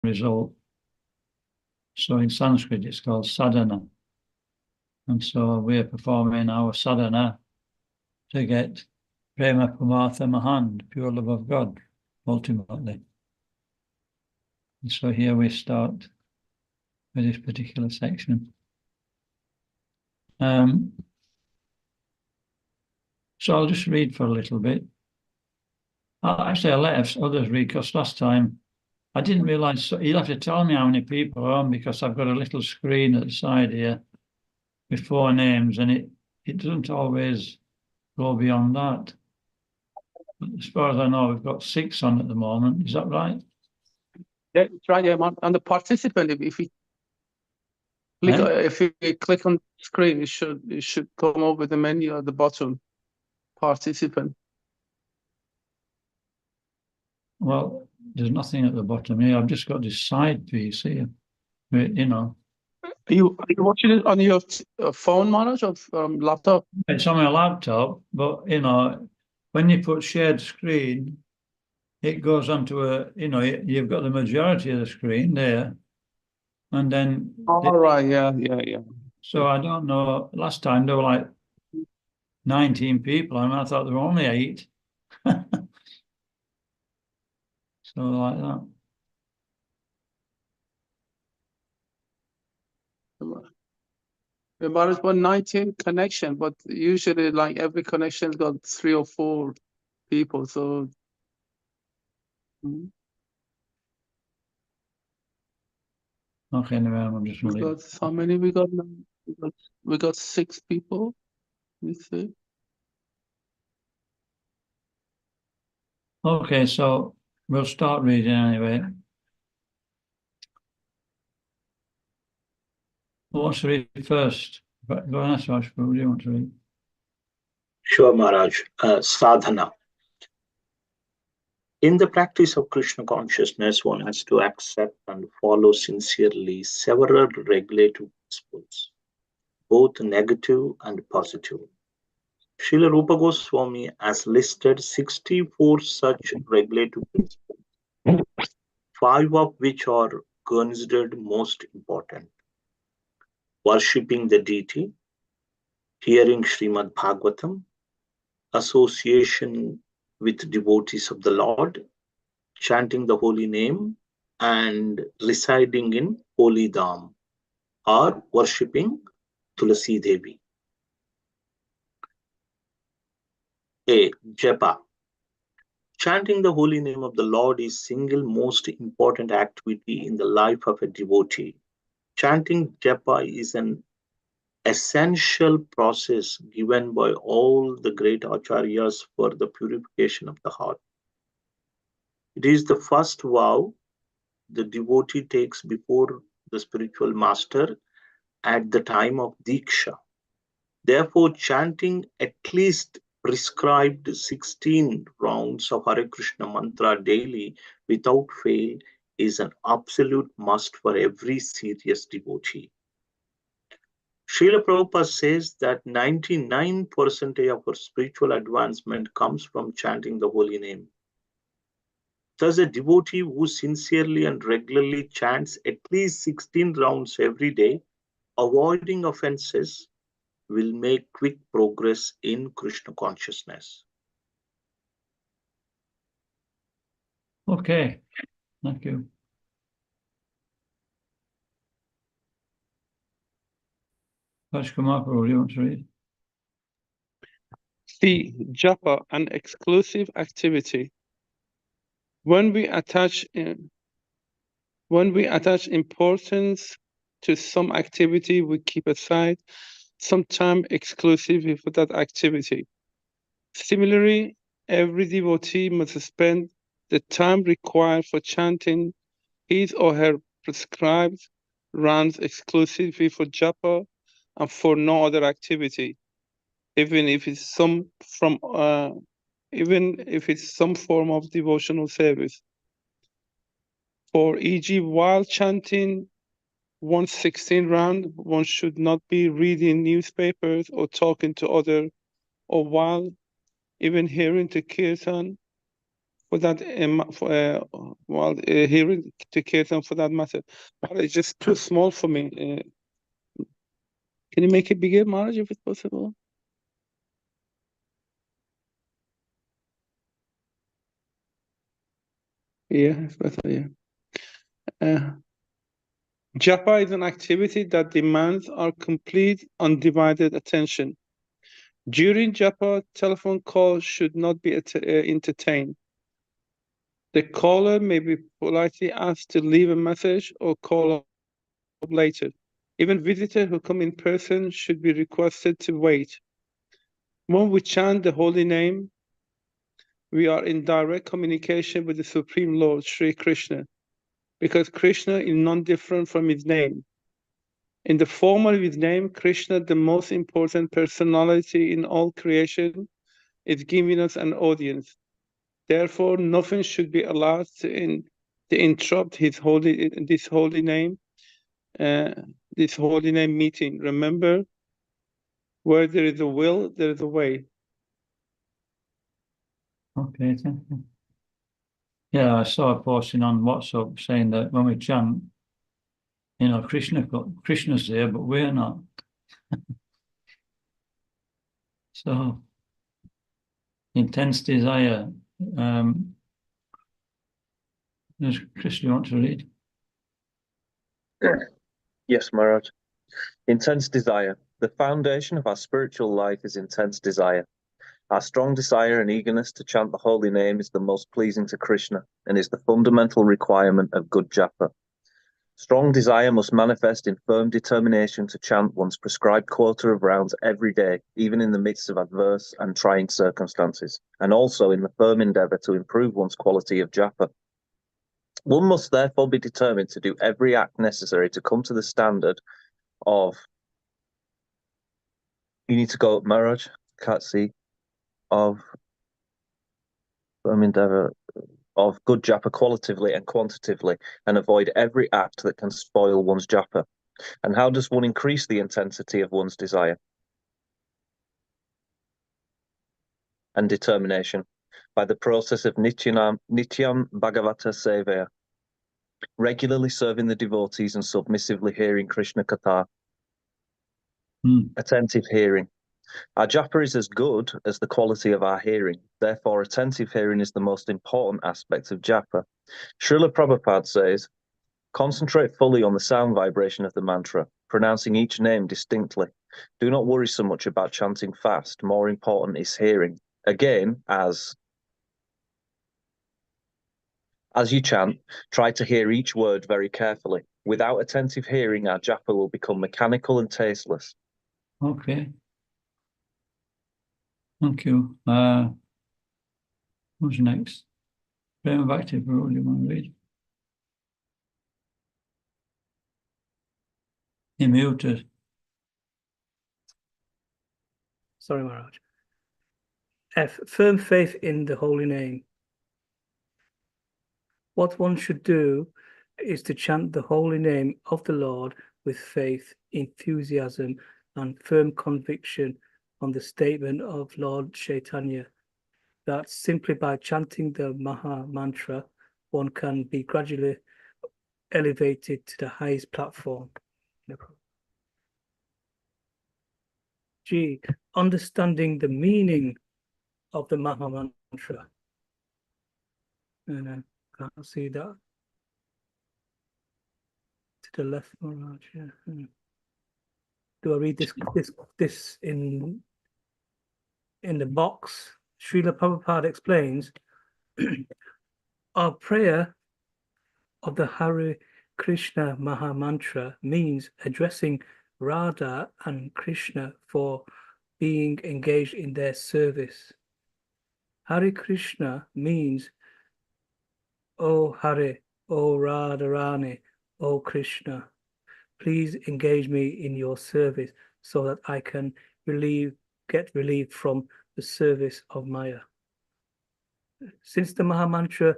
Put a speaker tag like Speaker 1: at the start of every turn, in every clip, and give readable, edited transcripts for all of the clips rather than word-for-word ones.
Speaker 1: result. So in Sanskrit, it's called sadhana. And so we're performing our sadhana to get prema pumartha mahan, pure love of God, ultimately. And so here we start with this particular section. So I'll just read for a little bit. Actually, I'll let others read, because last time I didn't realise, so you'll have to tell me how many people are on, because I've got a little screen at the side here with 4 names, and it doesn't always go beyond that. But as far as I know, we've got 6 on at the moment. Is that right?
Speaker 2: Yeah, it's right. Yeah, on the participant, if we click, if you click on the screen, it should come up with the menu at the bottom. Participant.
Speaker 1: Well, there's nothing at the bottom here. I've just got this side piece here. You know.
Speaker 2: Are you watching it on your phone, Manoj, or laptop?
Speaker 1: It's on my laptop, but you know, when you put shared screen, it goes onto a, you know, you've got the majority of the screen there, and then.
Speaker 2: All right. Yeah.
Speaker 1: So I don't know. Last time there were like 19 people, and I thought there were only 8. So like that.
Speaker 2: About it's 19 connection, but usually like every connection's got 3 or 4 people. So
Speaker 1: Okay, anyway, I'm just
Speaker 2: we got how many we got now? We got 6 people. Let me see.
Speaker 1: Okay, so we'll start reading anyway. Who wants to read first? Go on, Ash, who do you want to read?
Speaker 3: Sure, Maharaj. Sadhana. In the practice of Krishna consciousness, one has to accept and follow sincerely several regulative principles, both negative and positive. Srila Rupa Goswami has listed 64 such regulative principles, 5 of which are considered most important. Worshipping the deity, hearing Srimad Bhagavatam, association with devotees of the Lord, chanting the holy name, and residing in holy dham, or worshipping Tulasi Devi. A. Japa. Chanting the holy name of the Lord is single most important activity in the life of a devotee. Chanting japa is an essential process given by all the great acharyas for the purification of the heart. It is the first vow the devotee takes before the spiritual master at the time of Diksha. Therefore, chanting at least prescribed 16 rounds of Hare Krishna mantra daily without fail is an absolute must for every serious devotee. Srila Prabhupada says that 99% of our spiritual advancement comes from chanting the holy name. Thus, a devotee who sincerely and regularly chants at least 16 rounds every day, avoiding offenses, will make quick progress in Krishna consciousness.
Speaker 1: Okay, thank you. Let's come up, or do you want to read?
Speaker 2: C. Japa, an exclusive activity. When we attach importance to some activity, we keep aside some time exclusively for that activity. Similarly, every devotee must spend the time required for chanting his or her prescribed rounds exclusively for japa and for no other activity, even if it's some form of devotional service. For e.g., while chanting 116 round, one should not be reading newspapers or talking to others, or while even hearing the kirtan, for that hearing to Kirtan for that matter. But it's just too small for me. Can you make it bigger, Maharaj, if it's possible? Yeah, it's better, yeah. Japa is an activity that demands our complete, undivided attention. During japa, telephone calls should not be entertained. The caller may be politely asked to leave a message or call up later. Even visitors who come in person should be requested to wait. When we chant the holy name, we are in direct communication with the Supreme Lord, Sri Krishna, because Krishna is non-different from his name. In the form of his name, Krishna, the most important personality in all creation, is giving us an audience. Therefore, nothing should be allowed to interrupt this holy name meeting. Remember, where there is a will, there is a way.
Speaker 1: Okay, thank you. Yeah, I saw a posting on WhatsApp saying that when we chant, you know, Krishna's there, but we're not. So, intense desire. Does Krishna want to read?
Speaker 4: Yes, Maharaj. Intense desire. The foundation of our spiritual life is intense desire. Our strong desire and eagerness to chant the holy name is the most pleasing to Krishna and is the fundamental requirement of good japa. Strong desire must manifest in firm determination to chant one's prescribed quota of rounds every day, even in the midst of adverse and trying circumstances, and also in the firm endeavor to improve one's quality of japa. One must therefore be determined to do every act necessary to come to the standard of, you need to go up, Maharaj, can't see, of firm endeavor of good japa qualitatively and quantitatively, and avoid every act that can spoil one's japa. And how does one increase the intensity of one's desire and determination? By the process of Nityam Bhagavata Sevaya, regularly serving the devotees and submissively hearing Krishna Katha. Attentive hearing. Our japa is as good as the quality of our hearing. Therefore, attentive hearing is the most important aspect of japa. Srila Prabhupada says, concentrate fully on the sound vibration of the mantra, pronouncing each name distinctly. Do not worry so much about chanting fast. More important is hearing. Again, as you chant, try to hear each word very carefully. Without attentive hearing, our japa will become mechanical and tasteless.
Speaker 1: Okay. Thank you. Who's next? Prema Bhakti, what do you want to read? You're muted.
Speaker 5: Sorry, Maharaj. F. Firm faith in the holy name. What one should do is to chant the holy name of the Lord with faith, enthusiasm, and firm conviction on the statement of Lord Chaitanya that simply by chanting the Maha Mantra, one can be gradually elevated to the highest platform. G. Understanding the meaning of the Maha Mantra. And I can't see that. To the left, Maharaj. Yeah. Do I read this in the box? Srila Prabhupada explains, our prayer of the Hare Krishna Maha Mantra means addressing Radha and Krishna for being engaged in their service. Hare Krishna means, O Hare, O Radharani, O Krishna, please engage me in your service so that I can get relief from the service of Maya. Since the Maha Mantra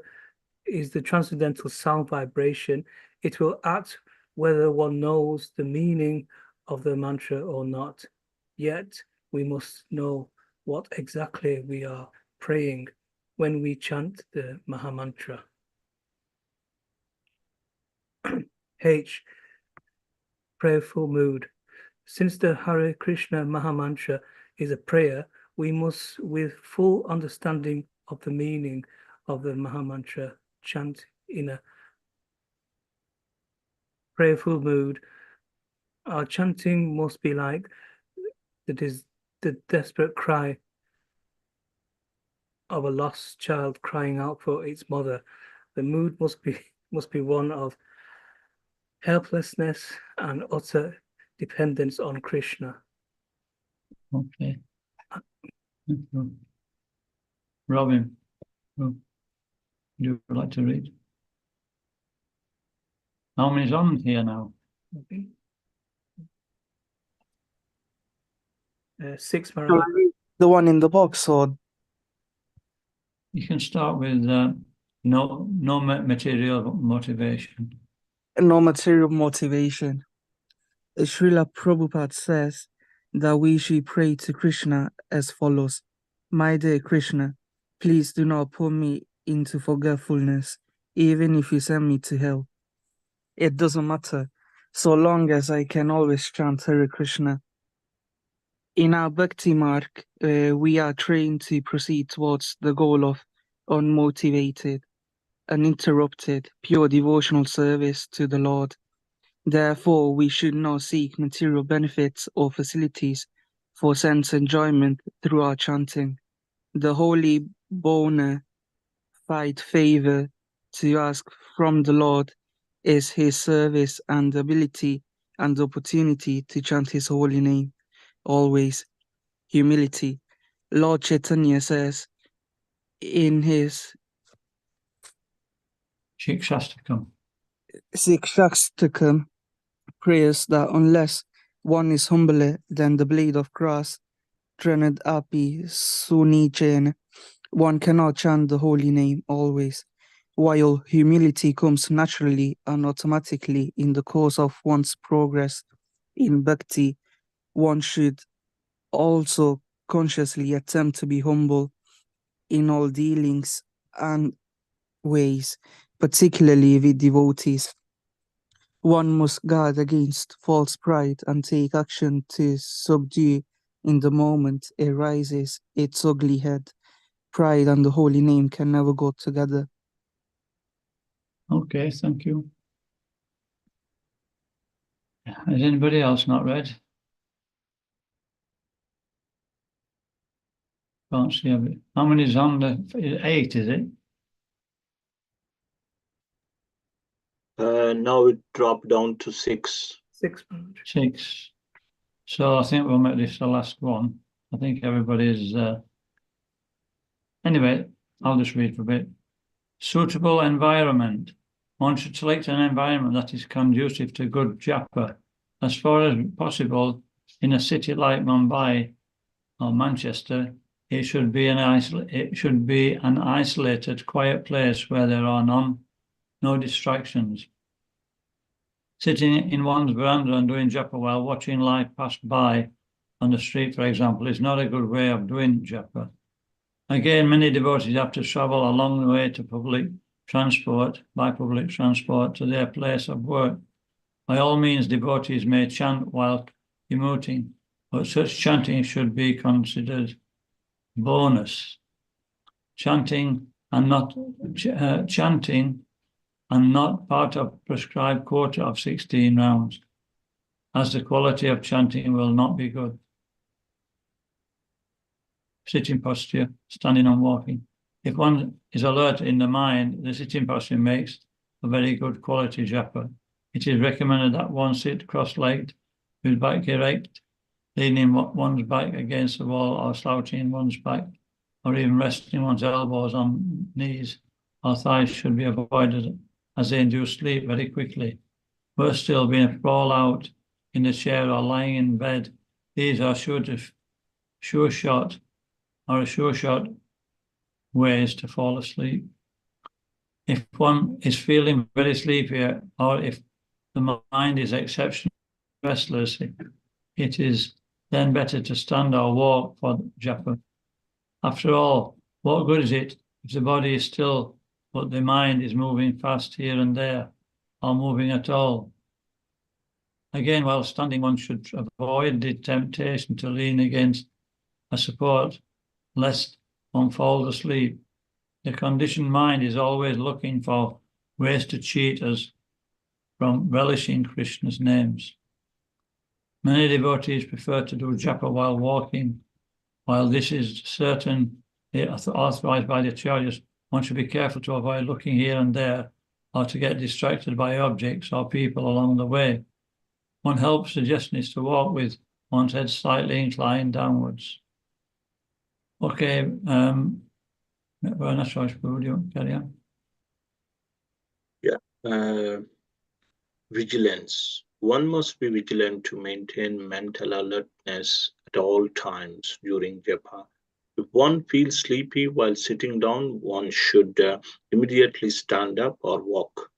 Speaker 5: is the transcendental sound vibration, it will act whether one knows the meaning of the mantra or not. Yet we must know what exactly we are praying when we chant the Mahamantra. H. Prayerful mood. Since the Hare Krishna Mahamantra is a prayer, we must, with full understanding of the meaning of the Mahamantra, chant in a prayerful mood. Our chanting must be like the desperate cry of a lost child crying out for its mother. The mood must be one of helplessness and utter dependence on Krishna.
Speaker 1: Okay. Thank you. Robin, would you like to read? How many's on here now?
Speaker 5: Okay. 6,
Speaker 6: Shall I
Speaker 5: Maharaj.
Speaker 6: read the one in the box, or
Speaker 1: You can start with no material motivation.
Speaker 6: no material motivation? Srila Prabhupada says that we should pray to Krishna as follows. My dear Krishna, please do not put me into forgetfulness, even if you send me to hell. It doesn't matter, so long as I can always chant Hare Krishna. In our Bhakti Marg, we are trained to proceed towards the goal of unmotivated, uninterrupted, pure devotional service to the Lord. Therefore, we should not seek material benefits or facilities for sense enjoyment through our chanting. The holy bona fide favor to ask from the Lord is His service and ability and opportunity to chant His holy name. Always humility. Lord Chaitanya says in his
Speaker 1: Shikshastakam.
Speaker 6: Sikshastakam prayers that unless one is humbler than the blade of grass, Tranad api sunichen, one cannot chant the holy name always. While humility comes naturally and automatically in the course of one's progress in bhakti, one should also consciously attempt to be humble in all dealings and ways, particularly with devotees. One must guard against false pride and take action to subdue in the moment it raises its ugly head. Pride and the holy name can never go together.
Speaker 1: Okay, thank you. Has anybody else not read? Can't see it. How many is on the 8, is it?
Speaker 3: Now it dropped down to 6.
Speaker 5: 6, Maharaj.
Speaker 1: 6. So I think we'll make this the last one. I think everybody's anyway, I'll just read for a bit. Suitable environment. One should select an environment that is conducive to good japa. As far as possible, in a city like Mumbai or Manchester, it should be an isolated, quiet place where there are no distractions. Sitting in one's veranda and doing japa while watching life pass by on the street, for example, is not a good way of doing japa. Again, many devotees have to travel a long way to public transport to their place of work. By all means, devotees may chant while commuting, but such chanting should be considered bonus. Chanting and not part of prescribed quota of 16 rounds, as the quality of chanting will not be good. Sitting posture, standing and walking. If one is alert in the mind, the sitting posture makes a very good quality japa. It is recommended that one sit cross-legged with back erect, leaning one's back against the wall or slouching one's back, or even resting one's elbows on knees or thighs should be avoided as they induce sleep very quickly. Worse still, being a fall out in the chair or lying in bed. These are sure shot ways to fall asleep. If one is feeling very sleepy or if the mind is exceptionally restless, it is then better to stand or walk for japa. After all, what good is it If the body is still, but the mind is moving fast here and there, or moving at all. Again, while standing, one should avoid the temptation to lean against a support, lest one falls asleep. The conditioned mind is always looking for ways to cheat us from relishing Krishna's names. Many devotees prefer to do japa while walking. While this is certainly authorized by the acharyas, one should be careful to avoid looking here and there or to get distracted by objects or people along the way. One helpful suggestion is to walk with one's head slightly inclined downwards. Okay, Varna Choice, would you carry on?
Speaker 3: Yeah. Vigilance. One must be vigilant to maintain mental alertness at all times during japa. If one feels sleepy while sitting down, one should immediately stand up or walk.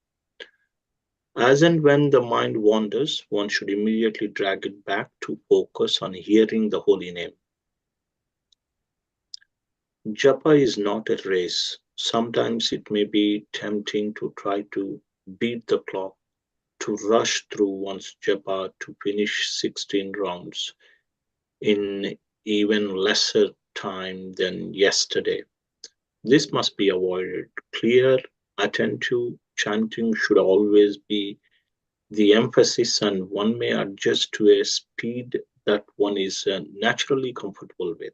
Speaker 3: As and when the mind wanders, one should immediately drag it back to focus on hearing the holy name. Japa is not a race. Sometimes it may be tempting to try to beat the clock, to rush through one's japa to finish 16 rounds in even lesser time than yesterday. This must be avoided. Clear, attentive chanting should always be the emphasis, and one may adjust to a speed that one is naturally comfortable with.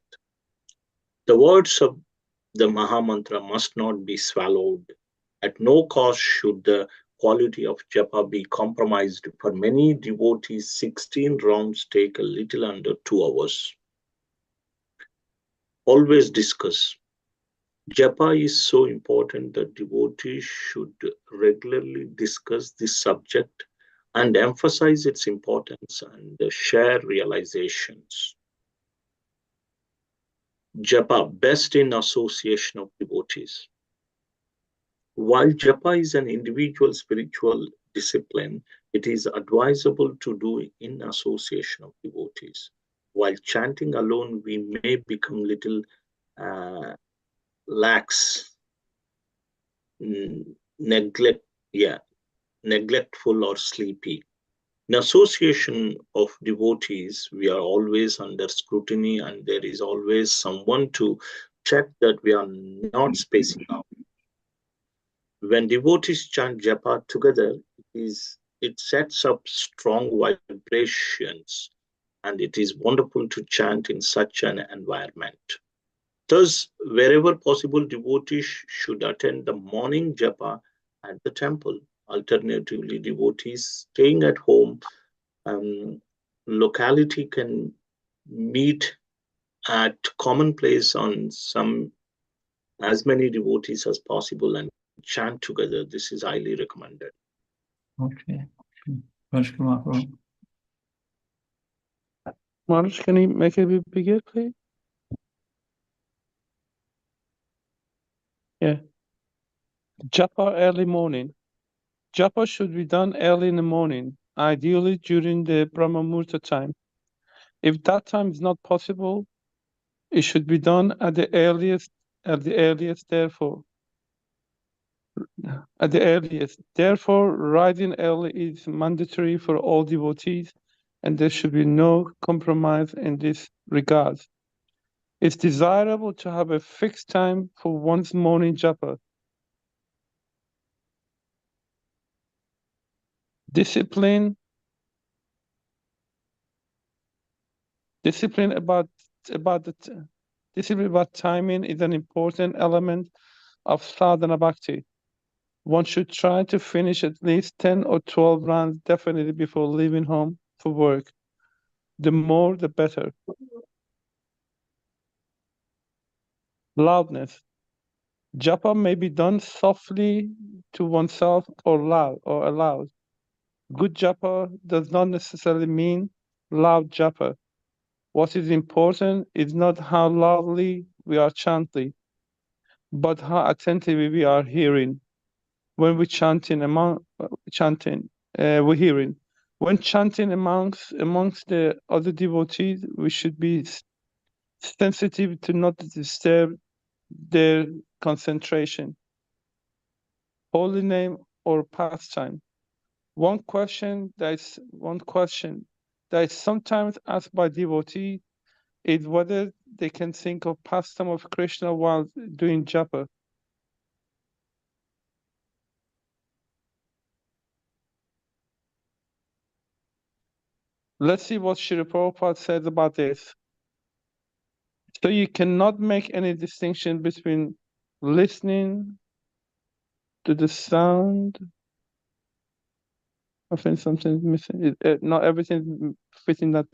Speaker 3: The words of the Mahamantra must not be swallowed. At no cost should the quality of japa be compromised. For many devotees, 16 rounds take a little under 2 hours. Always discuss. Japa is so important that devotees should regularly discuss this subject and emphasize its importance and share realizations. Japa, best in association of devotees. While japa is an individual spiritual discipline, it is advisable to do in association of devotees. While chanting alone, we may become little lax, neglectful or sleepy. In association of devotees, we are always under scrutiny, and there is always someone to check that we are not spacing out. When devotees chant japa together, it sets up strong vibrations, and it is wonderful to chant in such an environment. Thus, wherever possible, devotees should attend the morning japa at the temple. Alternatively, devotees staying at home locality can meet at common place on some as many devotees as possible and chant together. This is highly recommended.
Speaker 1: Okay. Vaishnava.
Speaker 2: Maharaj, can you make it a bit bigger, please? Yeah. Japa early morning. Japa should be done early in the morning, ideally during the Brahma Muhurta time. If that time is not possible, it should be done at the earliest, therefore. Therefore, rising early is mandatory for all devotees, and there should be no compromise in this regard. It's desirable to have a fixed time for one's morning japa. Discipline about timing is an important element of sadhana bhakti. One should try to finish at least 10 or 12 rounds definitely before leaving home for work. The more, the better. Loudness. Japa may be done softly to oneself or aloud. Good japa does not necessarily mean loud japa. What is important is not how loudly we are chanting, but how attentively we are hearing. When we're chanting, we're hearing. When chanting amongst the other devotees, we should be sensitive to not disturb their concentration. Holy name or pastime. One question that is sometimes asked by devotees is whether they can think of pastime of Krishna while doing japa. Let's see what Srila Prabhupada says about this. So you cannot make any distinction between listening to the sound. I think something's missing. Not everything fitting that.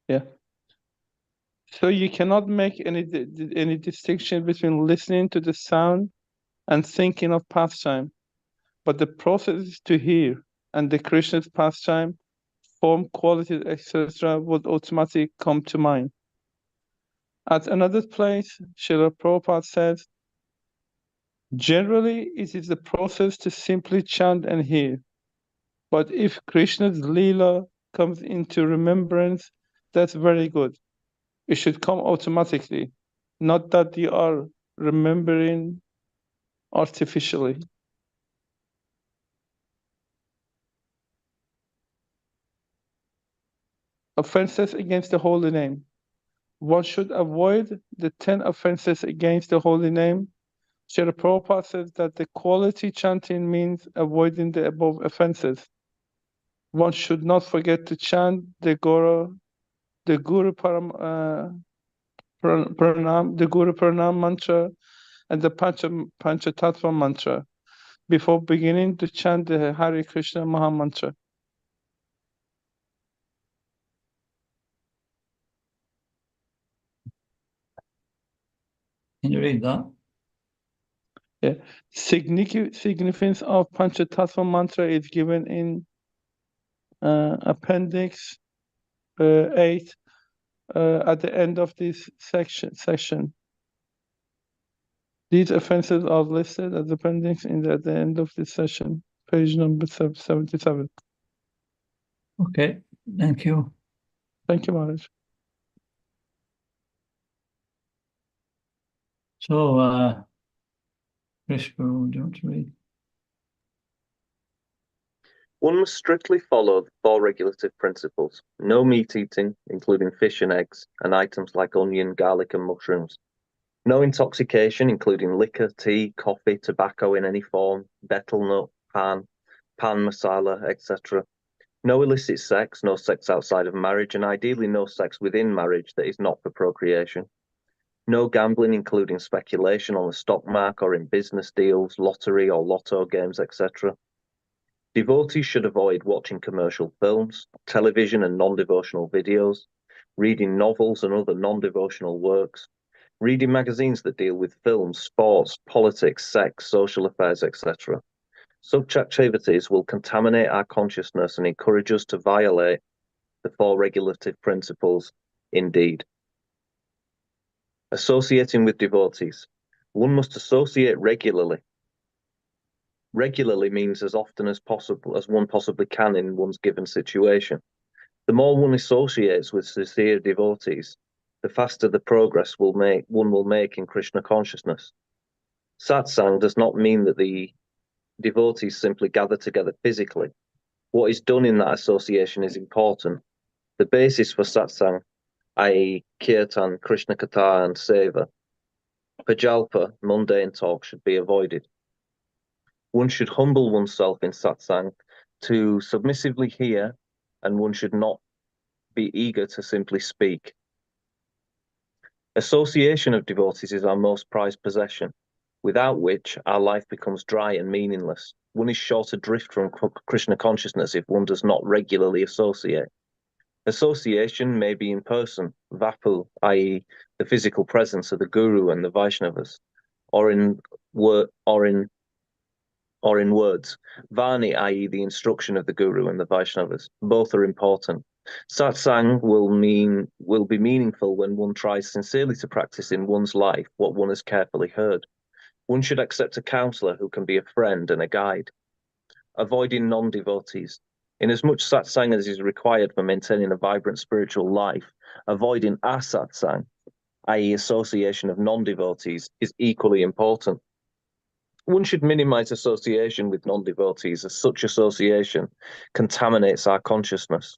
Speaker 2: Yeah. So you cannot make any distinction between listening to the sound and thinking of pastime, but the process is to hear, and the Krishna's pastime, form, qualities, etc., would automatically come to mind. At another place, Srila Prabhupada says, generally it is the process to simply chant and hear, but if Krishna's Leela comes into remembrance, that's very good. It should come automatically, not that you are remembering artificially. Offenses against the holy name. One should avoid the 10 offenses against the holy name. Srila Prabhupada says that the quality chanting means avoiding the above offenses. One should not forget to chant the Guru Pranam mantra and the Panchatattva mantra before beginning to chant the Hare Krishna Maha Mantra.
Speaker 1: Can you read that?
Speaker 2: Yeah. Significance of Panchatattva mantra is given in Appendix 8 at the end of this section. These offenses are listed as appendix at the end of this session, page number 77.
Speaker 1: Okay, thank you.
Speaker 2: Thank you, Maharaj.
Speaker 1: So, Krishna, do you want to read?
Speaker 4: One must strictly follow the 4 regulative principles. No meat eating, including fish and eggs, and items like onion, garlic, and mushrooms. No intoxication, including liquor, tea, coffee, tobacco in any form, betel nut, pan masala, etc. No illicit sex, no sex outside of marriage, and ideally no sex within marriage that is not for procreation. No gambling, including speculation on the stock market or in business deals, lottery or lotto games, etc. Devotees should avoid watching commercial films, television and non-devotional videos, reading novels and other non-devotional works, reading magazines that deal with films, sports, politics, sex, social affairs, etc. Such activities will contaminate our consciousness and encourage us to violate the 4 regulative principles indeed. Associating with devotees. One must associate regularly. Regularly means as often as possible, as one possibly can in one's given situation. The more one associates with sincere devotees, the faster the progress one will make in Krishna consciousness. Satsang does not mean that the devotees simply gather together physically. What is done in that association is important. The basis for satsang, i.e. kirtan, Krishna katha, and seva, pajalpa, mundane talk, should be avoided. One should humble oneself in satsang to submissively hear, and one should not be eager to simply speak. Association of devotees is our most prized possession, without which our life becomes dry and meaningless. One is short adrift from Krishna consciousness if one does not regularly associate. Association may be in person, vapu, i.e. the physical presence of the Guru and the Vaishnavas, or in words, Vani, i.e. the instruction of the Guru and the Vaishnavas. Both are important. Satsang will be meaningful when one tries sincerely to practice in one's life what one has carefully heard. One should accept a counselor who can be a friend and a guide. Avoiding non-devotees. Inasmuch satsang as is required for maintaining a vibrant spiritual life, avoiding asatsang, i.e. association of non-devotees, is equally important. One should minimize association with non-devotees, as such association contaminates our consciousness.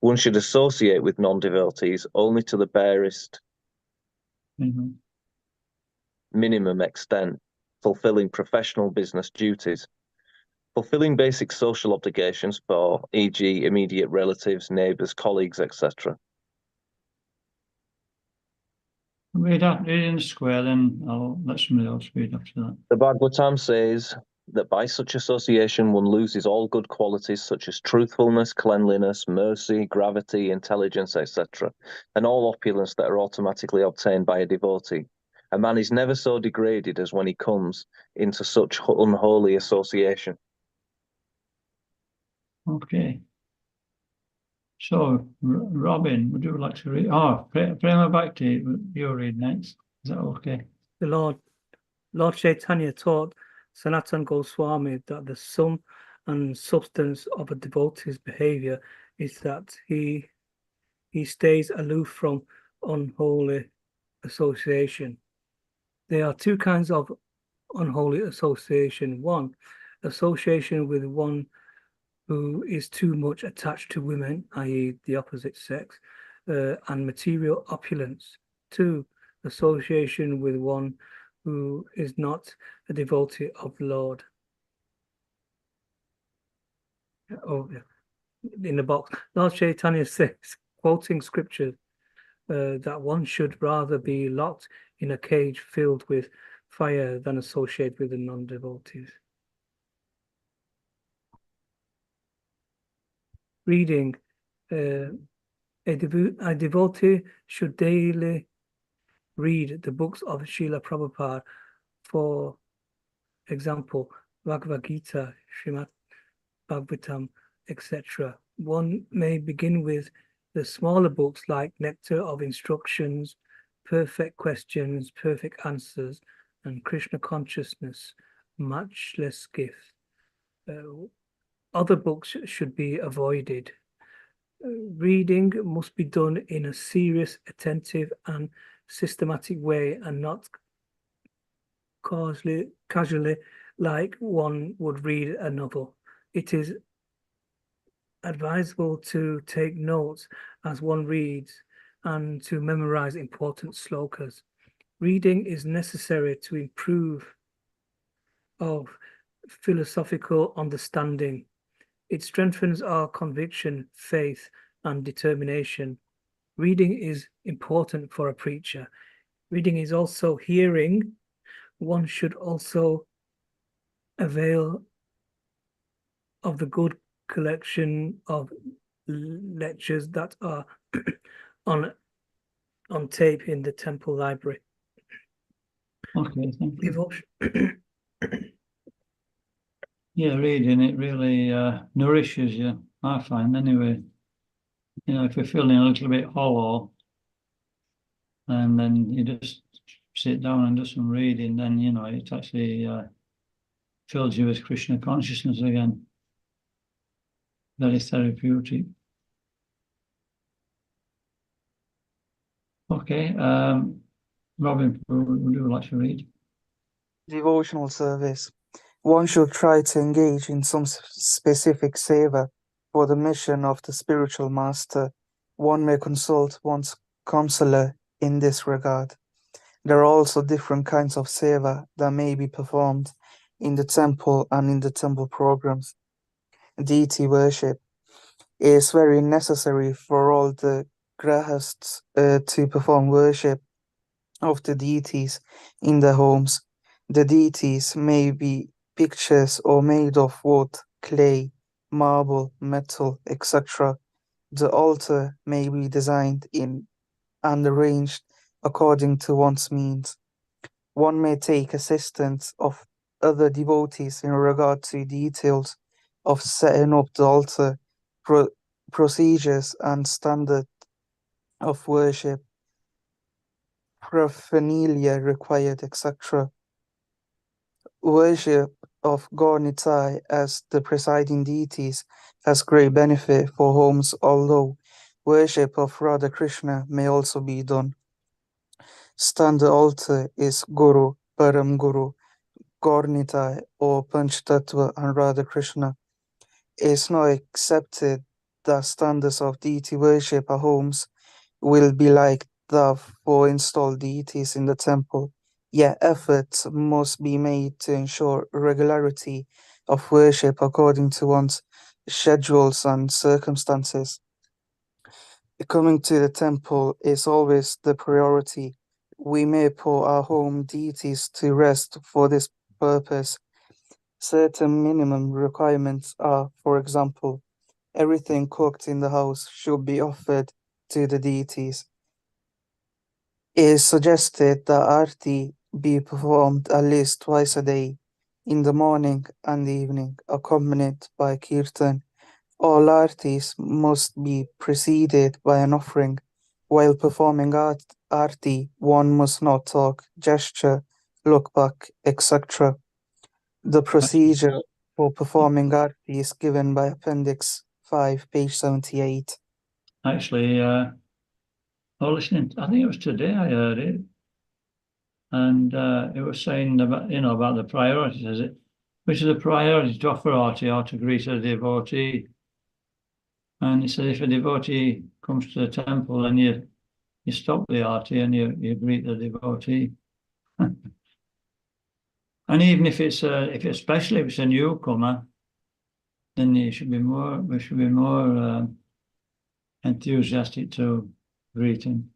Speaker 4: One should associate with non-devotees only to the barest minimum extent, fulfilling professional business duties, fulfilling basic social obligations for, e.g., immediate relatives, neighbours, colleagues, etc.
Speaker 1: Read in the square, then I'll let somebody else read after that.
Speaker 4: The Bhagavatam says that by such association one loses all good qualities such as truthfulness, cleanliness, mercy, gravity, intelligence, etc., and all opulence that are automatically obtained by a devotee. A man is never so degraded as when he comes into such unholy association.
Speaker 1: Okay. So, Robin, would you like to read? Oh, Prema Bhakti, you'll read next. Is that okay?
Speaker 5: The Lord Chaitanya taught Sanatana Goswami that the sum and substance of a devotee's behavior is that he stays aloof from unholy association. There are two kinds of unholy association. One, association with one who is too much attached to women, i.e. the opposite sex, and material opulence. Two, association with one who is not a devotee of the Lord. Oh, in the box, Lord Chaitanya says, quoting scriptures, that one should rather be locked in a cage filled with fire than associate with the non-devotees. Reading, a devotee should daily read the books of Srila Prabhupada, for example, Bhagavad Gita, Srimad Bhagavatam, etc. One may begin with the smaller books like Nectar of Instructions, Perfect Questions, Perfect Answers, and Krishna Consciousness, Matchless Gift. Other books should be avoided. Reading must be done in a serious, attentive, and systematic way, and not casually like one would read a novel. It is advisable to take notes as one reads and to memorize important slokas. Reading is necessary to improve of philosophical understanding. It strengthens our conviction, faith, and determination. Reading is important for a preacher. Reading is also hearing. One should also avail of the good collection of lectures that are on tape in the temple library.
Speaker 1: Okay, thank you.
Speaker 5: Devotion.
Speaker 1: Yeah, reading it really nourishes you, I find, anyway. You know, if you're feeling a little bit hollow, and then you just sit down and do some reading, then, you know, it actually fills you with Krishna consciousness again. Very therapeutic. Okay, Robin, would you like to read?
Speaker 6: Devotional service. One should try to engage in some specific seva for the mission of the spiritual master. One may consult one's counselor in this regard. There are also different kinds of seva that may be performed in the temple and in the temple programs. Deity worship is very necessary for all the grahasts to perform worship of the deities in their homes. The deities may be pictures or made of wood, clay, marble, metal, etc. The altar may be designed in and arranged according to one's means. One may take assistance of other devotees in regard to details of setting up the altar, procedures and standard of worship, paraphernalia required, etc. Worship of Gornitai as the presiding deities has great benefit for homes, although worship of Radha Krishna may also be done. Standard altar is Guru, Param Guru, Gornitai, or Panchtattva and Radha Krishna. It is not accepted that standards of deity worship at homes will be like that for installed deities in the temple. Yet efforts must be made to ensure regularity of worship according to one's schedules and circumstances. Coming to the temple is always the priority. We may put our home deities to rest for this purpose. Certain minimum requirements are, for example, everything cooked in the house should be offered to the deities. It is suggested that Aarti be performed at least twice a day, in the morning and evening, accompanied by Kirtan. All Aartis must be preceded by an offering. While performing Aarti, one must not talk, gesture, look back, etc. The procedure for performing Aarti is given by Appendix 5, page 78.
Speaker 1: Actually, I was listening, I think it was today I heard it. And it was saying about, about the priorities, is it? Which is the priority to offer arti or to greet a devotee? And he said if a devotee comes to the temple and you stop the arti and you greet the devotee. And even if it's especially if it's a newcomer, then we should be more enthusiastic to greet him.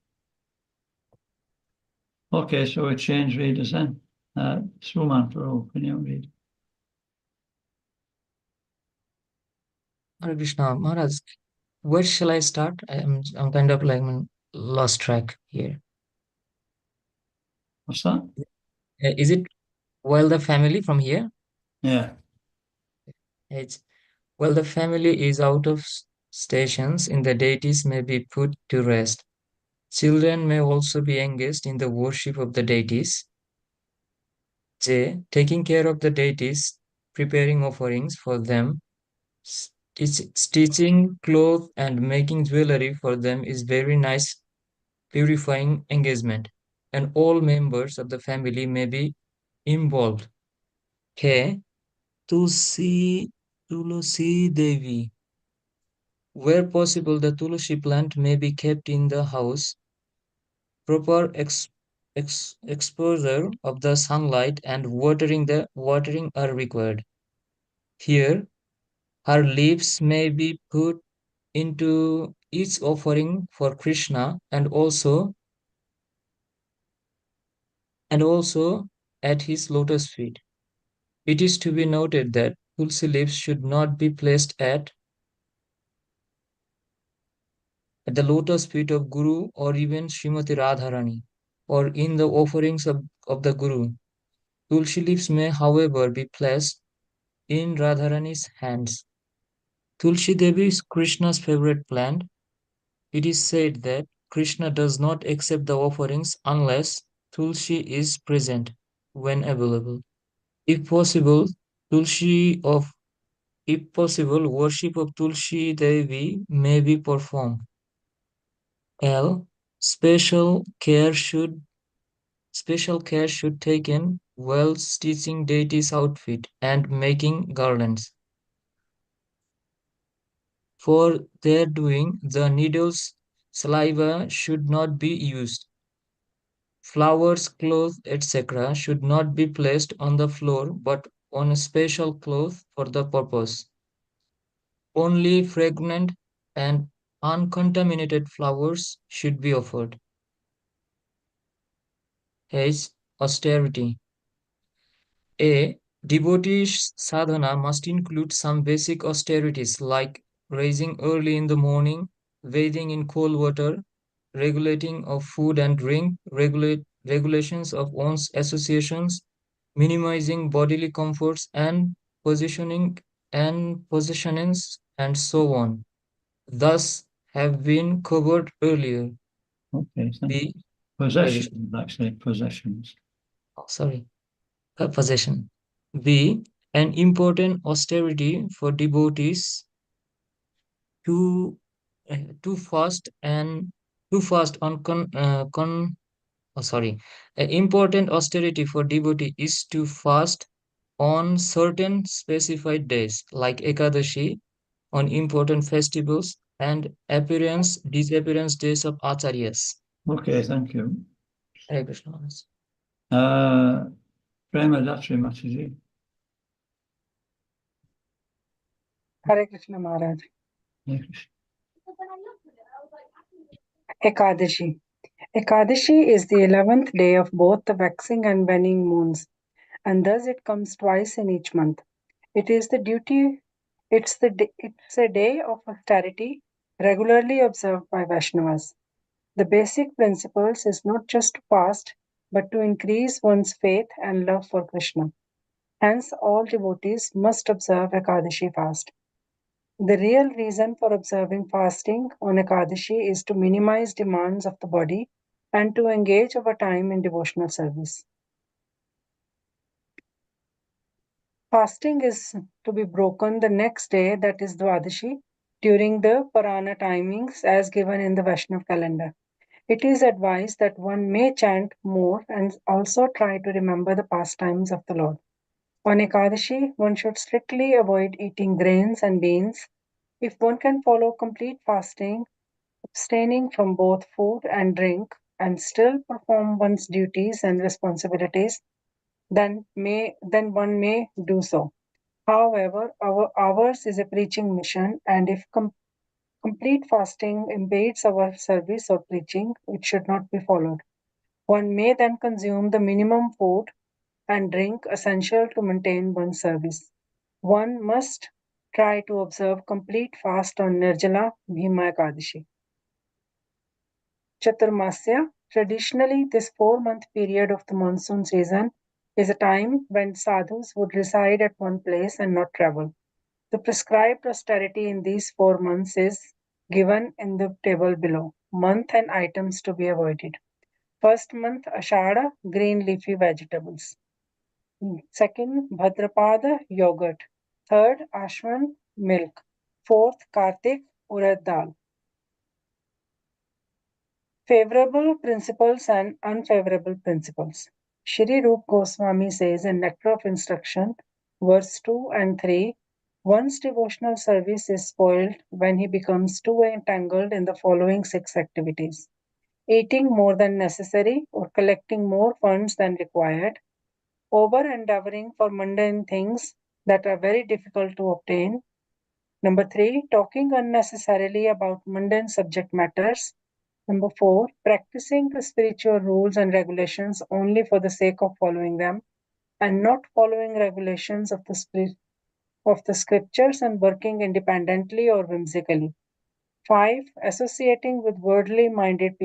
Speaker 1: Okay, so we change readers then. Suman Prabhu, can you read?
Speaker 7: Hare Krishna, Maharaj, where shall I start? I'm kind of like lost track here.
Speaker 1: What's that?
Speaker 7: Is it while the family from here?
Speaker 1: Yeah.
Speaker 7: It's while the family is out of stations, in the deities may be put to rest. Children may also be engaged in the worship of the deities. J. Taking care of the deities, preparing offerings for them, stitching cloth and making jewelry for them is very nice, purifying engagement, and all members of the family may be involved. K. Tulsi Devi. Where possible, the Tulsi plant may be kept in the house. Proper exposure of the sunlight and watering are required. Here, her leaves may be put into each offering for Krishna and also at his lotus feet. It is to be noted that tulsi leaves should not be placed at the lotus feet of Guru or even Srimati Radharani or in the offerings of the Guru. Tulsi leaves may, however, be placed in Radharani's hands. Tulsi Devi is Krishna's favorite plant. It is said that Krishna does not accept the offerings unless Tulsi is present when available. If possible, worship of Tulsi Devi may be performed. L. Special care should taken while stitching deity's outfit and making garlands. For their doing, the needles, saliva should not be used. Flowers, cloth, etc. should not be placed on the floor but on a special cloth for the purpose. Only fragrant and uncontaminated flowers should be offered. H. Austerity. A. Devotee's sadhana must include some basic austerities like rising early in the morning, bathing in cold water, regulating of food and drink, regulations of one's associations, minimizing bodily comforts and possessions, and so on. Thus have been covered earlier.
Speaker 1: Okay, thank you.
Speaker 7: B.
Speaker 1: Possessions, actually, possessions.
Speaker 7: Sorry, possession. B. an important austerity for devotees to fast on an important austerity for devotee is to fast on certain specified days like Ekadashi, on important festivals and disappearance days of acharyas.
Speaker 1: Okay, thank you.
Speaker 7: Hare Krishna.
Speaker 1: Prema Datri Mataji.
Speaker 8: Hare Krishna Maharaj.
Speaker 1: Hare Krishna.
Speaker 8: Ekadashi. Ekadashi is the 11th day of both the waxing and waning moons, and thus it comes twice in each month. It is the duty. It's a day of austerity regularly observed by Vaishnavas. The basic principles is not just to fast, but to increase one's faith and love for Krishna. Hence, all devotees must observe Ekadashi fast. The real reason for observing fasting on Ekadashi is to minimize demands of the body and to engage over time in devotional service. Fasting is to be broken the next day, that is Dwadashi, during the Parana timings as given in the Vaishnava calendar. It is advised that one may chant more and also try to remember the pastimes of the Lord. On Ekadashi, one should strictly avoid eating grains and beans. If one can follow complete fasting, abstaining from both food and drink, and still perform one's duties and responsibilities, then one may do so. However, ours is a preaching mission, and if complete fasting impedes our service or preaching, it should not be followed. One may then consume the minimum food and drink essential to maintain one's service. One must try to observe complete fast on Nirjala Bhima Ekadashi. Chaturmasya. Traditionally, this 4-month period of the monsoon season is a time when sadhus would reside at one place and not travel. The prescribed austerity in these 4 months is given in the table below. Month and items to be avoided. First month, Ashada, green leafy vegetables. Second, Bhadrapada, yogurt. Third, Ashwan, milk. Fourth, Kartik, urad dal. Favorable principles and unfavorable principles. Shri Rup Goswami says in Nectar of Instruction, verse 2 and 3, one's devotional service is spoiled when he becomes too entangled in the following 6 activities: eating more than necessary or collecting more funds than required, over endeavoring for mundane things that are very difficult to obtain. Number 3, talking unnecessarily about mundane subject matters. Number 4, practicing the spiritual rules and regulations only for the sake of following them and not following regulations of the scriptures and working independently or whimsically. 5, associating with worldly minded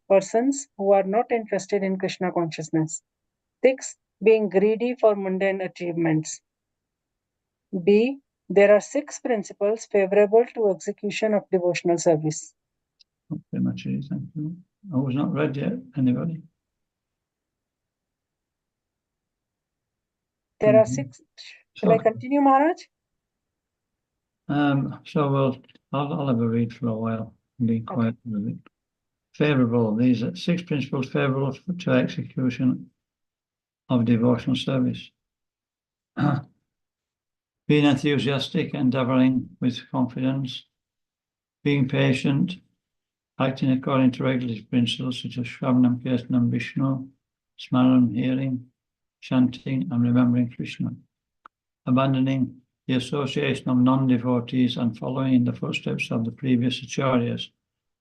Speaker 8: persons who are not interested in Krishna consciousness. 6, being greedy for mundane achievements. B, there are 6 principles favorable to execution of devotional service.
Speaker 1: Very much, thank you. I was not read yet. Anybody?
Speaker 8: There are 6. Shall I continue, Maharaj?
Speaker 1: So I'll have a read for a while and be quiet for a bit. Favorable. These are 6 principles favorable to execution of devotional service. Being enthusiastic, endeavoring with confidence, being patient, acting according to regulative principles such as Shravanam, Kirtanam, Vishnu, Smaranam, hearing, chanting, and remembering Krishna. Abandoning the association of non-devotees and following in the footsteps of the previous acharyas.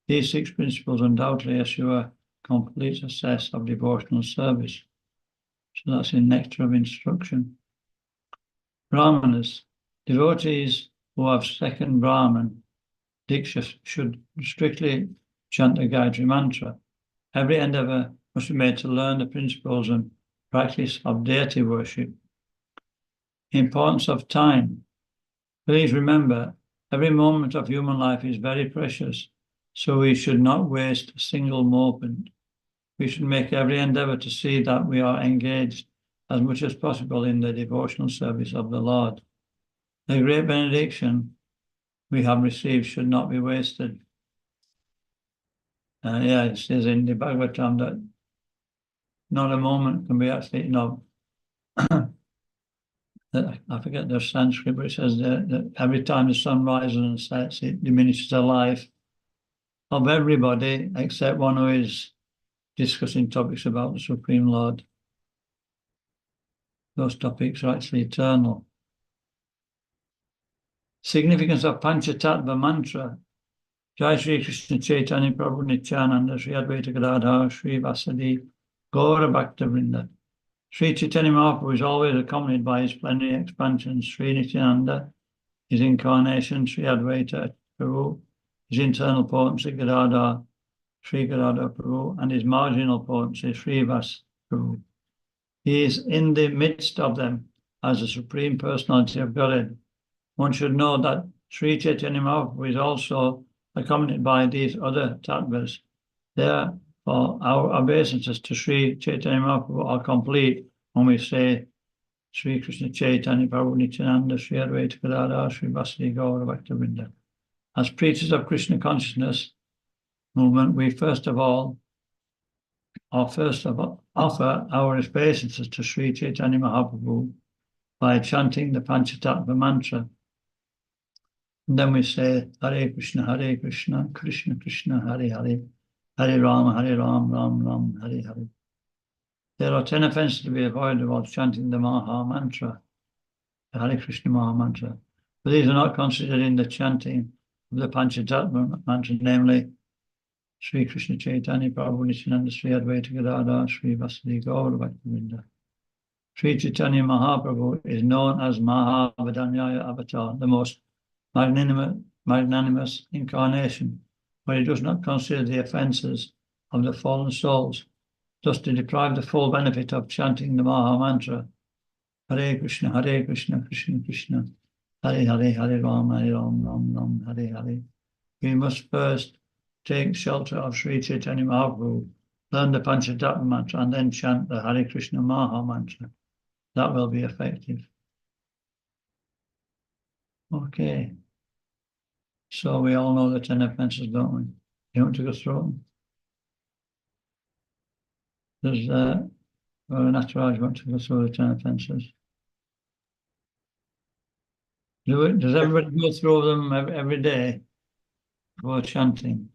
Speaker 1: These 6 principles undoubtedly assure complete success of devotional service. So that's in Nectar of Instruction. Brahmanas. Devotees who have second Brahman Diksha should strictly chant the Gayatri Mantra. Every endeavor must be made to learn the principles and practice of deity worship. Importance of time. Please remember, every moment of human life is very precious, so we should not waste a single moment. We should make every endeavor to see that we are engaged as much as possible in the devotional service of the Lord. The great benediction we have received should not be wasted. Yeah, it says in the Bhagavatam that not a moment can be actually, I forget the Sanskrit, but it says that every time the sun rises and sets, it diminishes the life of everybody except one who is discussing topics about the Supreme Lord. Those topics are actually eternal. Significance of Panchatattva mantra. Jai Shri Krishna Chaitanya Prabhu Nityananda Shri Advaita Gadadhar Shri Vasadi Gaura Bhakta Vrinda. Sri Chaitanya Mahaprabhu is always accompanied by his plenary expansions. Sri Nityananda, his incarnation, Sri Advaita Prabhu, his internal potency, Gadadhar, Sri Gadadhar Prabhu, and his marginal potency, Sri Vas Prabhu. He is in the midst of them as the Supreme Personality of Godhead. One should know that Sri Chaitanya Mahaprabhu is also accompanied by these other tattvas. Therefore, our obeisances to Sri Chaitanya Mahaprabhu are complete when we say Sri Krishna Chaitanya Prabhu Nityananda Sri Advaita Gadadhar Sri Vasudeva Gaura Bhakta Vrinda. As preachers of Krishna consciousness movement, we first of all offer our obeisances to Sri Chaitanya Mahaprabhu by chanting the Panchatattva mantra. And then we say Hare Krishna, Krishna Krishna, Hare Hare, Hare Rama, Ram Ram, Hare Hare. There are 10 offenses to be avoided while chanting the Maha Mantra, the Hare Krishna Maha Mantra. But these are not considered in the chanting of the Panchatattva mantra, namely Sri Krishna Chaitanya Prabhu Nityananda Sri Advaita Gadadhar Sri Vasudeva Gaura Bhakta Vrinda. Sri Chaitanya Mahaprabhu is known as Mahavadanyaya Avatar, the most magnanimous incarnation, but he does not consider the offences of the fallen souls, thus to deprive the full benefit of chanting the Maha Mantra, Hare Krishna, Krishna Krishna, Hare Hare, Hare Ram, Ram Ram, Hare Hare. We must first take shelter of Sri Chaitanya Mahaprabhu, learn the Panchatattva mantra, and then chant the Hare Krishna Maha Mantra. That will be effective. Okay. So we all know the 10 offences, don't we? You want to go through them? Does Nataraj want to go through the 10 offences? Does everybody go through them every day before chanting?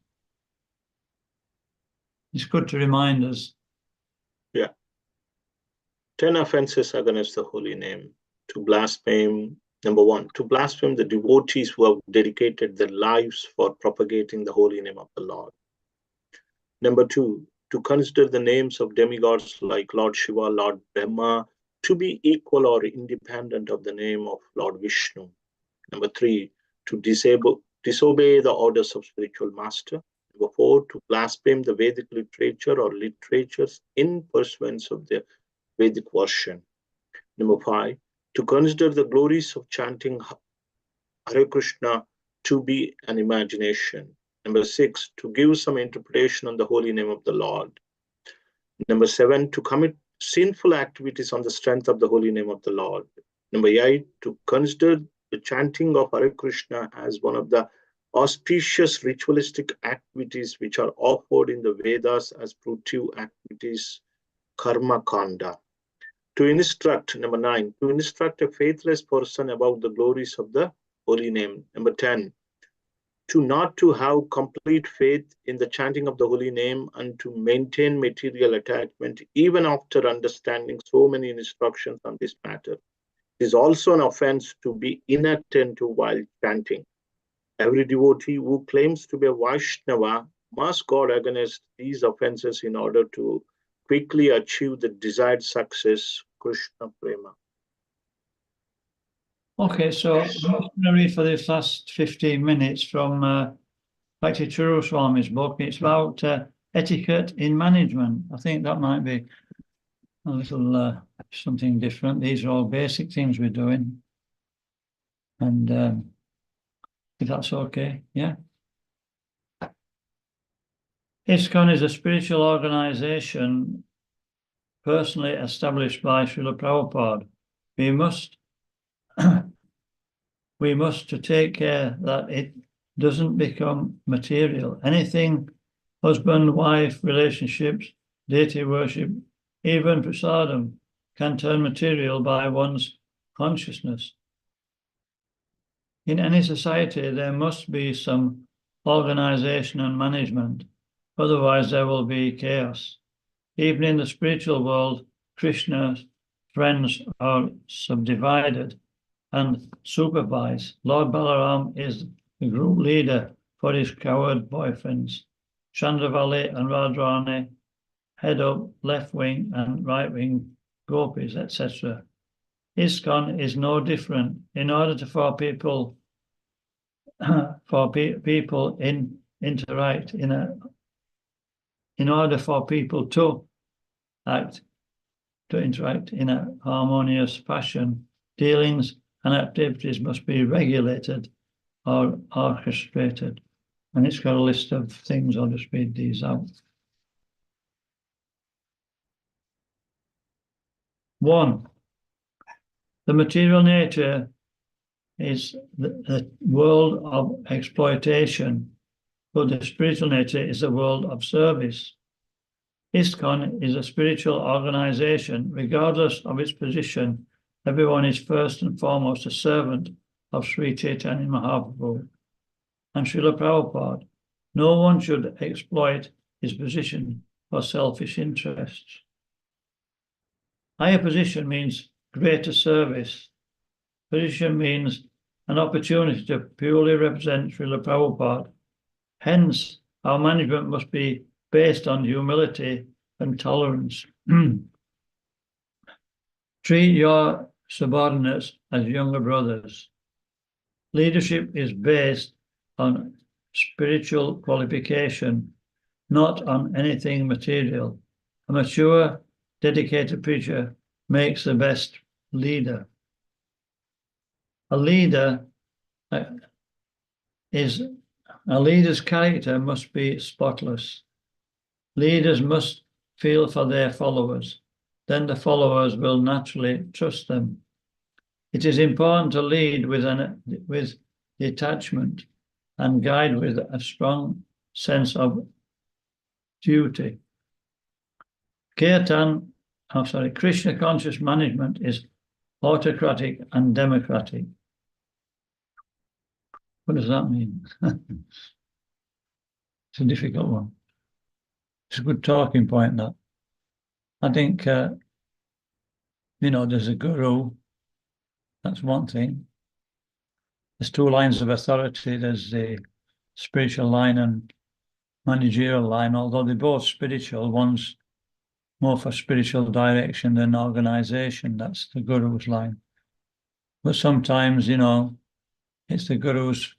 Speaker 1: It's good to remind us.
Speaker 3: Yeah. 10 offenses against the holy name. To blaspheme. Number 1, to blaspheme the devotees who have dedicated their lives for propagating the holy name of the Lord. Number 2, to consider the names of demigods like Lord Shiva, Lord Brahma, to be equal or independent of the name of Lord Vishnu. Number 3, to disobey the orders of spiritual master. Number 4, to blaspheme the Vedic literature or literatures in pursuance of the Vedic version. Number 5, to consider the glories of chanting Hare Krishna to be an imagination. Number 6, to give some interpretation on the holy name of the Lord. Number 7, to commit sinful activities on the strength of the holy name of the Lord. Number 8, to consider the chanting of Hare Krishna as one of the auspicious ritualistic activities which are offered in the Vedas as prutiv activities, karma kanda. To instruct, number 9, to instruct a faithless person about the glories of the holy name. Number 10, to not to have complete faith in the chanting of the holy name and to maintain material attachment even after understanding so many instructions on this matter. It is also an offense to be inattentive while chanting. Every devotee who claims to be a Vaishnava must guard against these offenses in order to quickly achieve the desired success, Krishna Prema.
Speaker 1: Okay, so I'm just going to read for this last 15 minutes from Bhakti Churu Swami's book. It's about etiquette in management. I think that might be a little something different. These are all basic things we're doing. And if that's okay, yeah. ISKCON is a spiritual organization personally established by Srila Prabhupada. We must to take care that it doesn't become material. Anything, husband-wife relationships, deity worship, even prasadam, can turn material by one's consciousness. In any society, there must be some organization and management, otherwise there will be chaos. Even in the spiritual world, Krishna's friends are subdivided and supervised. Lord Balaram is the group leader for his coward boyfriends. Chandravali and Radharani head up left wing and right wing gopis, etc. ISKCON is no different. In order for people interact in order for people to interact in a harmonious fashion, dealings and activities must be regulated or orchestrated. And it's got a list of things. I'll just read these out. 1. The material nature is the world of exploitation, but the spiritual nature is the world of service. ISKCON is a spiritual organization. Regardless of its position, everyone is first and foremost a servant of Sri Chaitanya Mahaprabhu and Srila Prabhupada. No one should exploit his position for selfish interests. Higher position means greater service. Position means an opportunity to purely represent Srila Prabhupada. Hence, our management must be based on humility and tolerance. Treat your subordinates as younger brothers. Leadership is based on spiritual qualification, not on anything material. A mature, dedicated preacher makes the best leader. A leader's character must be spotless. Leaders must feel for their followers. Then the followers will naturally trust them. It is important to lead with detachment and guide with a strong sense of duty. Krishna conscious management is autocratic and democratic. What does that mean? It's a difficult one. It's a good talking point, that. I think, there's a guru. That's one thing. There's 2 lines of authority. There's the spiritual line and managerial line, although they're both spiritual. One's more for spiritual direction than organization. That's the guru's line. But sometimes, it's the guru's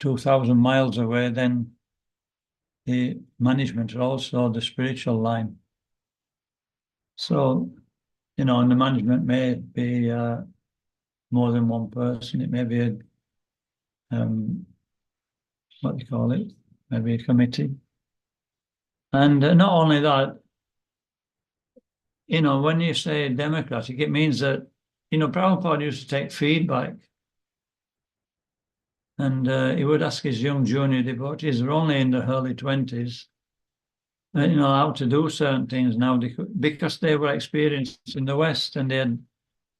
Speaker 1: 2,000 miles away, then the management is also the spiritual line. So, and the management may be more than one person. It may be what do you call it? Maybe a committee. And not only that, when you say democratic, it means that, Prabhupada used to take feedback. And he would ask his young junior devotees, they're only in their early 20s, how to do certain things now, because they were experienced in the West and they had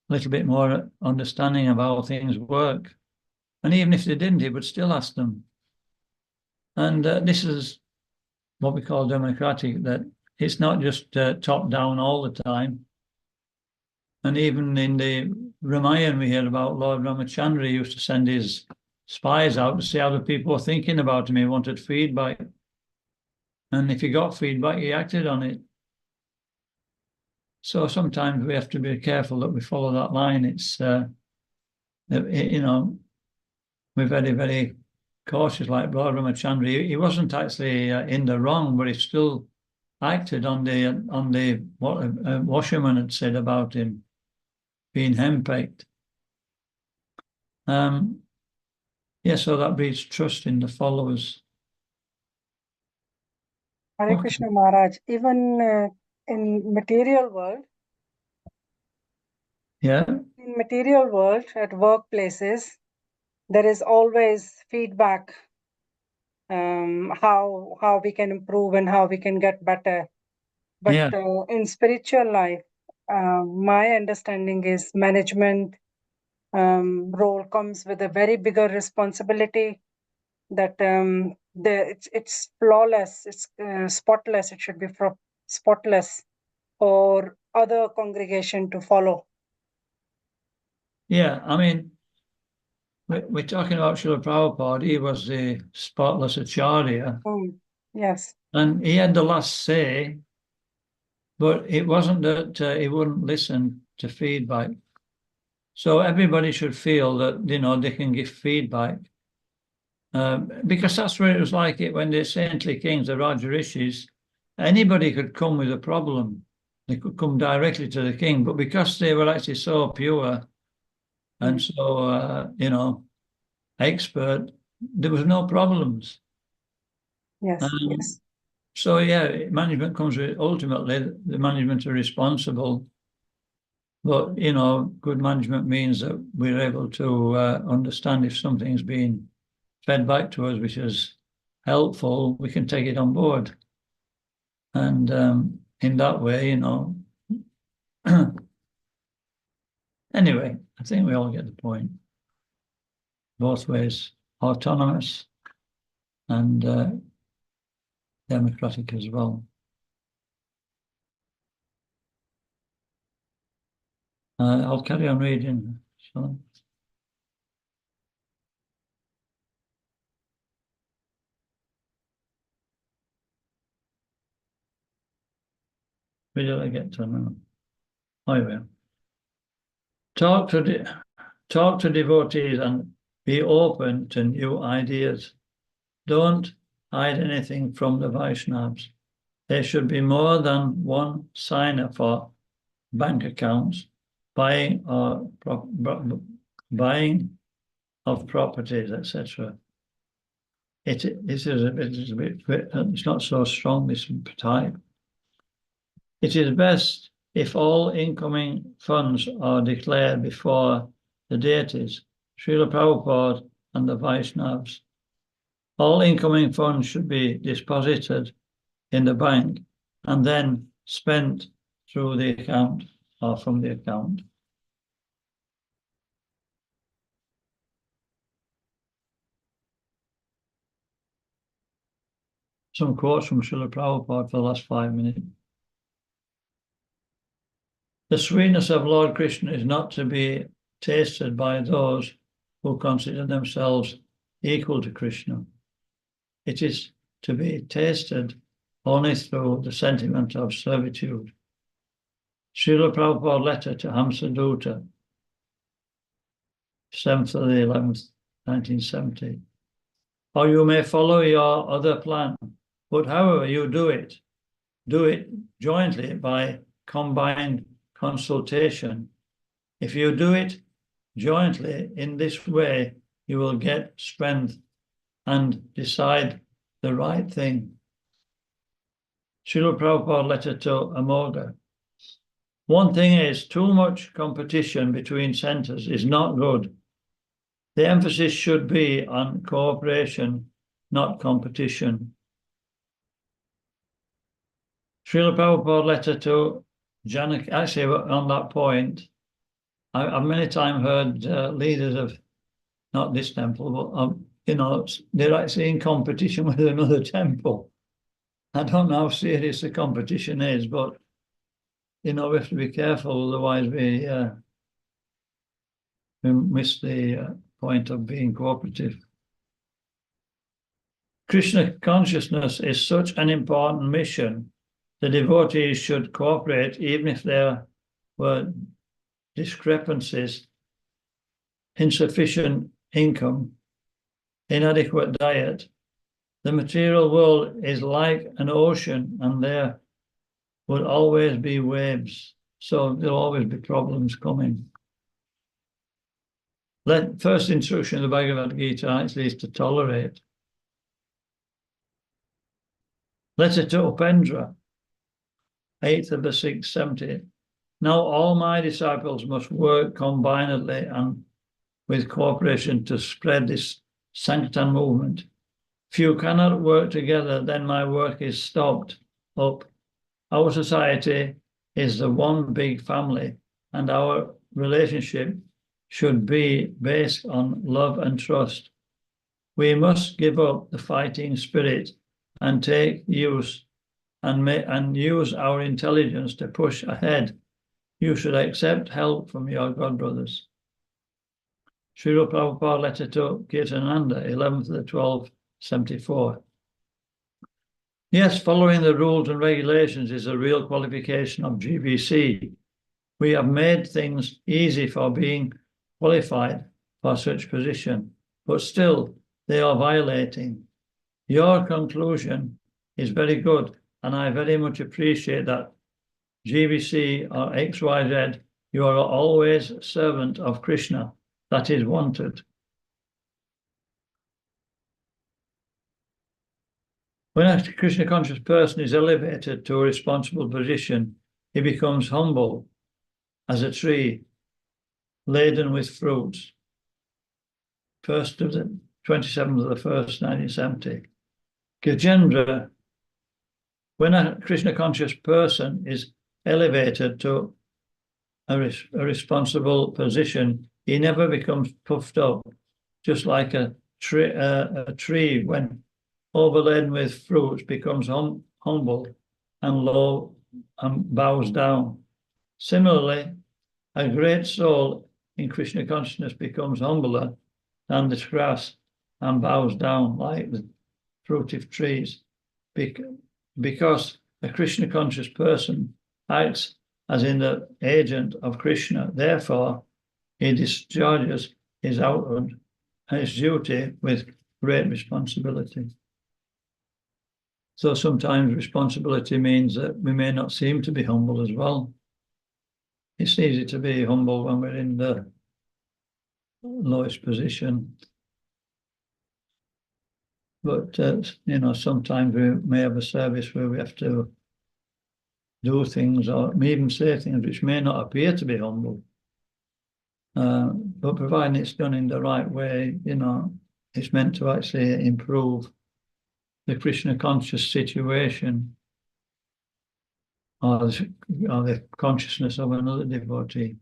Speaker 1: a little bit more understanding of how things work. And even if they didn't, he would still ask them. And this is what we call democratic, that it's not just top down all the time. And even in the Ramayana, we hear about Lord Ramachandra used to send his spies out to see how the people were thinking about him. He wanted feedback. And if he got feedback, he acted on it. So sometimes we have to be careful that we follow that line. It's, we're very, very cautious, like Lord Ramachandra. He wasn't actually in the wrong, but he still acted on what a washerman had said about him being henpecked. So that breeds trust in the followers.
Speaker 8: Hare
Speaker 1: Okay.
Speaker 8: Krishna Maharaj, even in material world,
Speaker 1: Yeah,
Speaker 8: in material world at workplaces, there is always feedback, how we can improve and how we can get better. But
Speaker 1: yeah,
Speaker 8: in spiritual life, my understanding is management role comes with a very bigger responsibility, that it's flawless, it's spotless, it should be spotless for other congregation to follow.
Speaker 1: yeah. I mean, we're talking about Srila Prabhupada. He was the spotless acharya,
Speaker 8: Yes,
Speaker 1: and he had the last say, but it wasn't that he wouldn't listen to feedback. So everybody should feel that, you know, they can give feedback. Because that's what it was like it when the saintly kings, the Rajarishis, anybody could come with a problem. They could come directly to the king, but because they were actually so pure and so, you know, expert, there was no problems.
Speaker 8: yes, yes.
Speaker 1: So yeah, management comes with, ultimately, the management are responsible. But, you know, good management means that we're able to understand if something's been fed back to us, which is helpful, we can take it on board. And in that way, you know, anyway, I think we all get the point. Both ways, autonomous and democratic as well. I'll carry on reading. So, where did I get to now? Oh, yeah. Talk to devotees and be open to new ideas. Don't hide anything from the Vaishnavas. There should be more than one signer for bank accounts, buying of properties, etc. It's not so strong, this type. It is best if all incoming funds are declared before the deities, Srila Prabhupada and the Vaishnavas. All incoming funds should be deposited in the bank and then spent through the account or from the account. Some quotes from Srila Prabhupada for the last 5 minutes. The sweetness of Lord Krishna is not to be tasted by those who consider themselves equal to Krishna. It is to be tasted only through the sentiment of servitude. Srila Prabhupada letter to Hamsaduta, 7th of the 11th, 1970. Or you may follow your other plan, but however you do it jointly by combined consultation. If you do it jointly in this way, you will get strength and decide the right thing. Srila Prabhupada letter to Amoga. One thing is, too much competition between centers is not good. The emphasis should be on cooperation, not competition. Srila Prabhupada letter to Janaki, actually on that point, I've many times heard leaders of, not this temple, but you know, they're actually in competition with another temple. I don't know how serious the competition is, but you know, we have to be careful, otherwise we miss the point of being cooperative. Krishna consciousness is such an important mission. The devotees should cooperate even if there were discrepancies, insufficient income, inadequate diet. The material world is like an ocean and there would always be waves. So there'll always be problems coming. First instruction of the Bhagavad Gita actually is to tolerate. Letter to Upendra. 8th of the 6th, 70. Now all my disciples must work combinedly and with cooperation to spread this Sanctan movement. If you cannot work together, then my work is stopped up. Our society is the one big family, and our relationship should be based on love and trust. We must give up the fighting spirit and take use and use our intelligence to push ahead. You should accept help from your God brothers. Srila Prabhupada letter to Kirtananda, 11th of the 12th, 74. Yes, following the rules and regulations is a real qualification of GBC. We have made things easy for being qualified for such position, but still they are violating. Your conclusion is very good, and I very much appreciate that. GBC or XYZ, you are always servant of Krishna. That is wanted. When a Krishna conscious person is elevated to a responsible position, he becomes humble as a tree laden with fruits. 27th of the 1st, 1970. Gajendra, when a Krishna conscious person is elevated to a responsible position, he never becomes puffed up, just like a tree when overladen with fruits becomes humble and low and bows down. Similarly, a great soul in Krishna consciousness becomes humbler than the grass and bows down like the fruitive trees, because a Krishna conscious person acts as in the agent of Krishna. Therefore, he discharges his outward and his duty with great responsibility. So sometimes responsibility means that we may not seem to be humble as well. It's easy to be humble when we're in the lowest position. But, sometimes we may have a service where we have to do things or even say things which may not appear to be humble. But providing it's done in the right way, it's meant to actually improve the Krishna conscious situation or the consciousness of another devotee,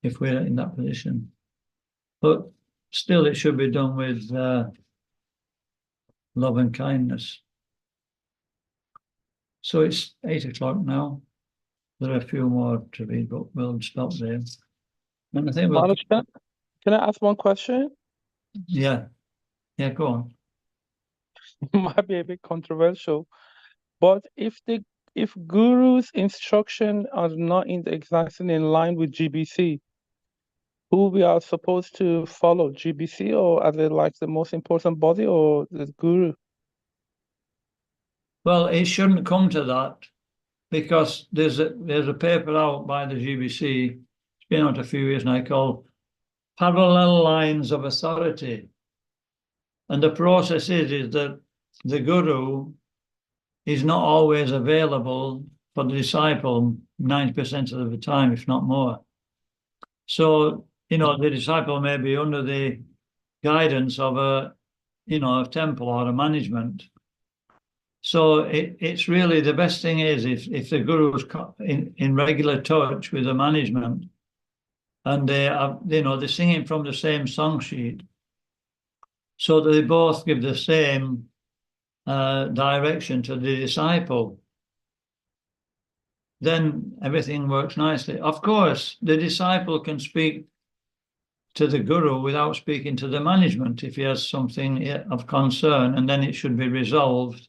Speaker 1: if we're in that position. But still, it should be done with love and kindness. So it's 8 o'clock now. There are a few more to read, but we'll stop there. And I think
Speaker 2: Manoj, can I ask one question?
Speaker 1: Yeah, go on.
Speaker 2: It might be a bit controversial, but if Guru's instruction are not exactly in line with GBC, who we are supposed to follow, GBC or as the most important body, or the Guru?
Speaker 1: Well, it shouldn't come to that, because there's a paper out by the GBC, it's been out a few years now, called Parallel Lines of Authority. And the process is that the Guru is not always available for the disciple 90% of the time, if not more. So, the disciple may be under the guidance of a temple or a management. So it's really the best thing is if the Guru is in regular touch with the management, and they are, they're singing from the same song sheet, so that they both give the same direction to the disciple, then everything works nicely. Of course, the disciple can speak to the Guru without speaking to the management if he has something of concern, and then it should be resolved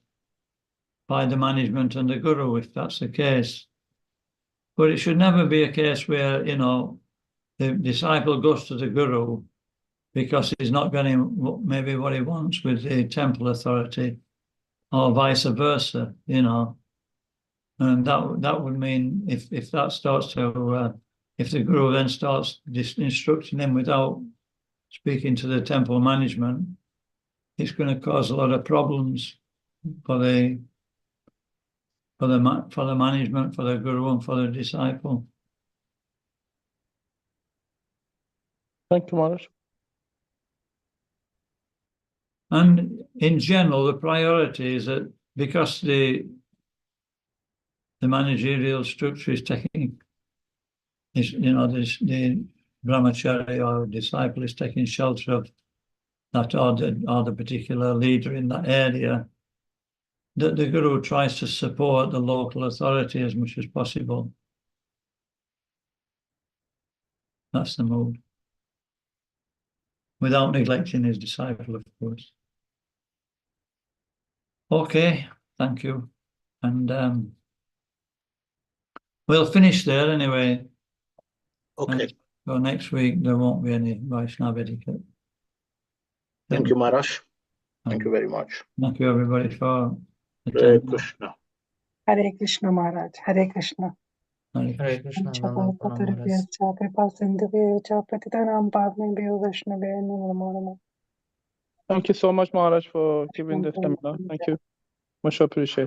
Speaker 1: by the management and the Guru if that's the case. But it should never be a case where, the disciple goes to the Guru because he's not getting maybe what he wants with the temple authority, or vice versa, And that would mean if that starts to, if the Guru then starts instructing him without speaking to the temple management, it's going to cause a lot of problems for the for the management, for the guru, and for the disciple.
Speaker 2: Thank you, Maharaj.
Speaker 1: And in general, the priority is that because the managerial structure is taking, the brahmachari or disciple is taking shelter of that or the particular leader in that area, that the guru tries to support the local authority as much as possible. That's the mood. Without neglecting his disciple, of course. Okay, thank you. And we'll finish there anyway.
Speaker 3: Okay.
Speaker 1: So next week there won't be any Vaishnava etiquette.
Speaker 3: Thank you, Maharaj. Thank you very much.
Speaker 1: Thank you, everybody, for
Speaker 3: Hare
Speaker 1: attending.
Speaker 3: Krishna.
Speaker 8: Hare Krishna Maharaj. Hare Krishna.
Speaker 1: Hare
Speaker 7: Hare Krishna, Namo Maharaj.
Speaker 2: Thank you so much, Maharaj, for giving the seminar. Thank you. Much appreciated.